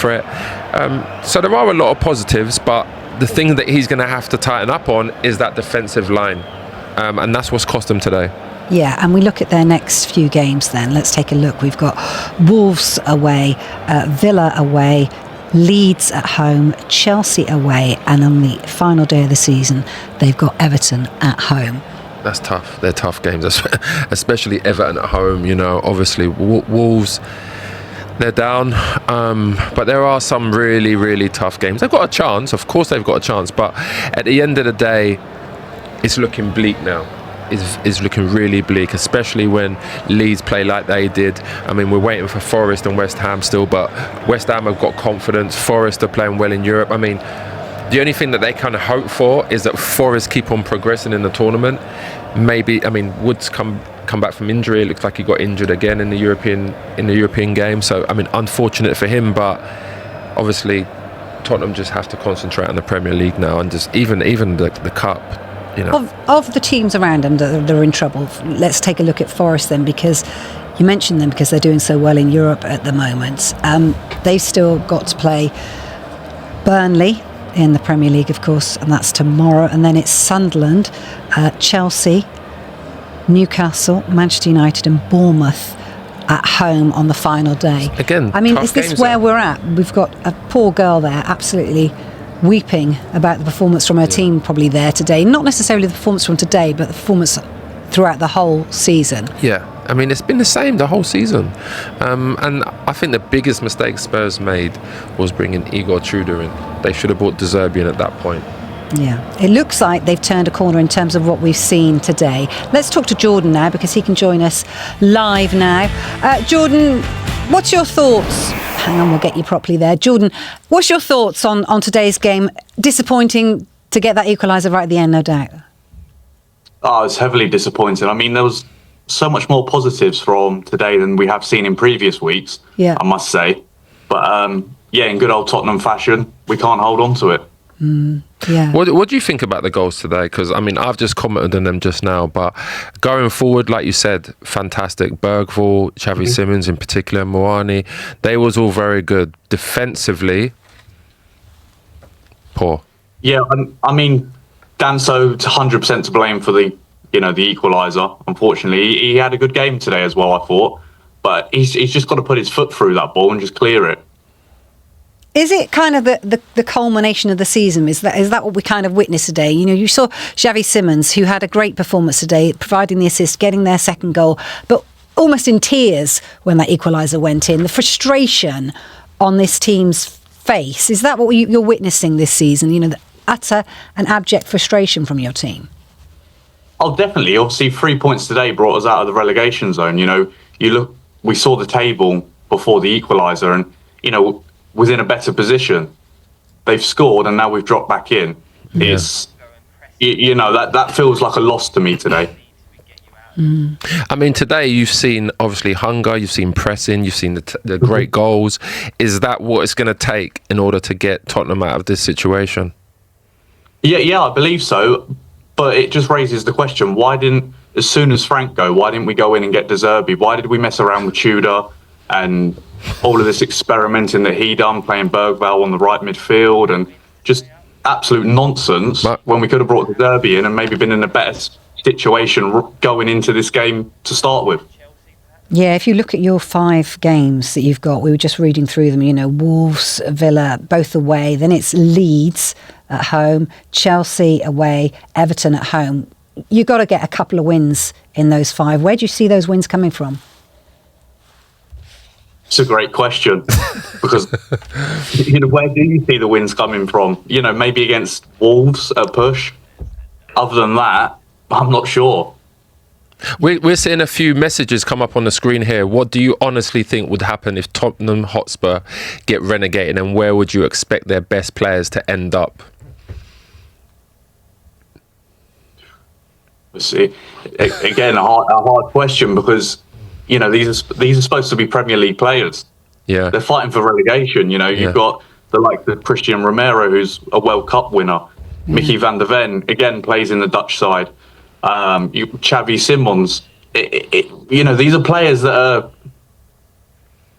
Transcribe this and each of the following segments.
for it. So there are a lot of positives, but the thing that he's going to have to tighten up on is that defensive line, and that's what's cost him today. Yeah, and we look at their next few games then. Let's take a look. We've got Wolves away, Villa away, Leeds at home, Chelsea away, and on the final day of the season, they've got Everton at home. That's tough. They're tough games, especially Everton at home. You know, obviously Wolves, they're down, but there are some really, really tough games. They've got a chance, of course they've got a chance, but at the end of the day, it's looking bleak now. It's looking really bleak, especially when Leeds play like they did. I mean, we're waiting for Forest and West Ham still, but West Ham have got confidence. Forest are playing well in Europe. I mean, the only thing that they kind of hope for is that Forest keep on progressing in the tournament. Maybe, I mean, Wood's come back from injury. It looks like he got injured again in the European game. So, I mean, unfortunate for him, but obviously Tottenham just have to concentrate on the Premier League now, and just even the cup. You know. Of the teams around them that are in trouble, let's take a look at Forest then, because you mentioned them because they're doing so well in Europe at the moment. They've still got to play Burnley in the Premier League, of course, and that's tomorrow, and then it's Sunderland, Chelsea, Newcastle, Manchester United and Bournemouth at home on the final day. Again, I mean, is this where we're at? We've got a poor girl there absolutely weeping about the performance from her team probably there today. Not necessarily the performance from today, but the performance throughout the whole season. Yeah, I mean, it's been the same the whole season. And I think the biggest mistake Spurs made was bringing Igor Tudor in. They should have brought De Zerbi in at that point. Yeah, it looks like they've turned a corner in terms of what we've seen today. Let's talk to Jordan now, because he can join us live now. Jordan, what's your thoughts? Hang on, we'll get you properly there. Jordan, what's your thoughts on today's game? Disappointing to get that equaliser right at the end, no doubt. Oh, it's heavily disappointing. I mean, there was so much more positives from today than we have seen in previous weeks, I must say. But yeah, in good old Tottenham fashion, we can't hold on to it. Yeah. What do you think about the goals today? Because, I mean, I've just commented on them just now, but going forward, like you said, fantastic. Bergvall, Xavi Simons in particular, Moani, they was all very good. Defensively, poor. Yeah, I mean, Danso's 100% to blame for the equaliser. Unfortunately, he had a good game today as well, I thought, but he's just got to put his foot through that ball and just clear it. Is it kind of the culmination of the season? Is that what we kind of witnessed today? You know, you saw Xavi Simons, who had a great performance today, providing the assist, getting their second goal, but almost in tears when that equaliser went in. The frustration on this team's face, is that what you're witnessing this season? You know, the utter and abject frustration from your team? Oh, definitely. Obviously, 3 points today brought us out of the relegation zone. You know, we saw the table before the equaliser, and, you know, was in a better position. They've scored and now we've dropped back in. Yeah. It's, you know, that feels like a loss to me today. I mean, today you've seen obviously hunger, you've seen pressing, you've seen the great goals. Is that what it's going to take in order to get Tottenham out of this situation? Yeah, I believe so. But it just raises the question, as soon as Frank why didn't we go in and get De Zerbi? Why did we mess around with Tudor and all of this experimenting that he done, playing Bergvall on the right midfield, and just absolute nonsense when we could have brought De Zerbi in and maybe been in a better situation going into this game to start with. Yeah, if you look at your 5 games that you've got, we were just reading through them, you know, Wolves, Villa, both away, then it's Leeds at home, Chelsea away, Everton at home. You've got to get a couple of wins in those 5. Where do you see those wins coming from? It's a great question, because you know, where do you see the wins coming from? You know, maybe against Wolves at push. Other than that, I'm not sure. We're seeing a few messages come up on the screen here. What do you honestly think would happen if Tottenham Hotspur get relegated, and where would you expect their best players to end up? Let's see. Again, a hard question, because, you know, these are supposed to be Premier League players. Yeah, they're fighting for relegation. You know, you've got the Christian Romero, who's a World Cup winner. Mickey van der Ven again plays in the Dutch side. Xavi Simons. You know, these are players that are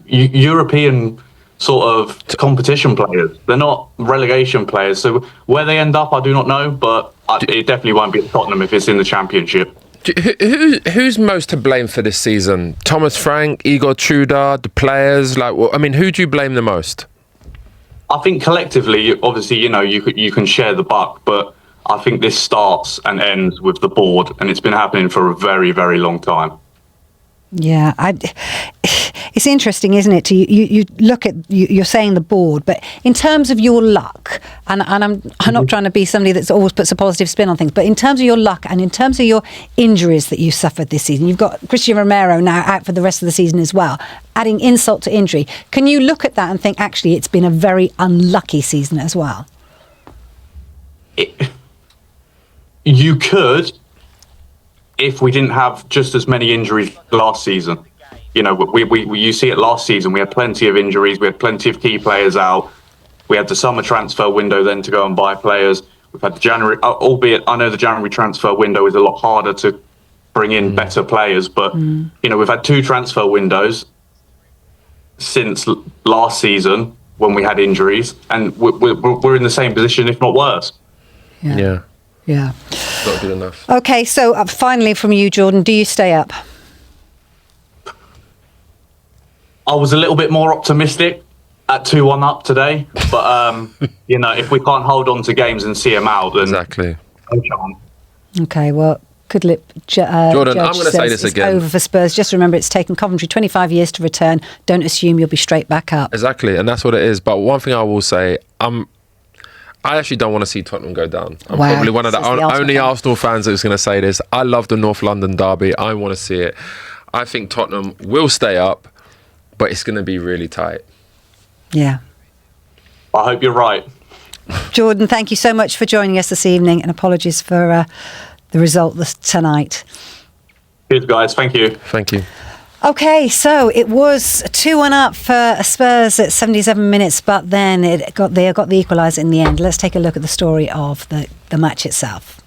European sort of competition players. They're not relegation players. So where they end up, I do not know, but it definitely won't be at Tottenham if it's in the Championship. Who's most to blame for this season? Thomas Frank, Igor Tudor, the players? Who do you blame the most? I think collectively, obviously, you can share the buck, but I think this starts and ends with the board, and it's been happening for a very, very long time. Yeah, it's interesting, isn't it? You look at you're saying the board, but in terms of your luck, and I'm not trying to be somebody that's always puts a positive spin on things, but in terms of your luck and in terms of your injuries that you suffered this season, you've got Christian Romero now out for the rest of the season as well, adding insult to injury. Can you look at that and think actually it's been a very unlucky season as well? You could. If we didn't have just as many injuries last season, you see it last season. We had plenty of injuries. We had plenty of key players out. We had the summer transfer window then to go and buy players. We've had the January, albeit I know the January transfer window is a lot harder to bring in better players, but we've had 2 transfer windows since last season when we had injuries, and we're in the same position, if not worse. Yeah. Not good enough. Okay, so finally from you, Jordan, do you stay up? I was a little bit more optimistic at 2-1 up today, but if we can't hold on to games and see them out, then exactly. No chance. Okay, well, Goodlip Jordan, I'm going to say this again. Over for Spurs. Just remember, it's taken Coventry 25 years to return. Don't assume you'll be straight back up. Exactly, and that's what it is. But one thing I will say, I actually don't want to see Tottenham go down. I'm probably one of the only Arsenal fans that's going to say this. I love the North London derby. I want to see it. I think Tottenham will stay up, but it's going to be really tight. Yeah. I hope you're right. Jordan, thank you so much for joining us this evening, and apologies for the result tonight. Good, guys. Thank you. Thank you. Okay, so it was 2-1 up for Spurs at 77 minutes, but then they got the equaliser in the end. Let's take a look at the story of the match itself.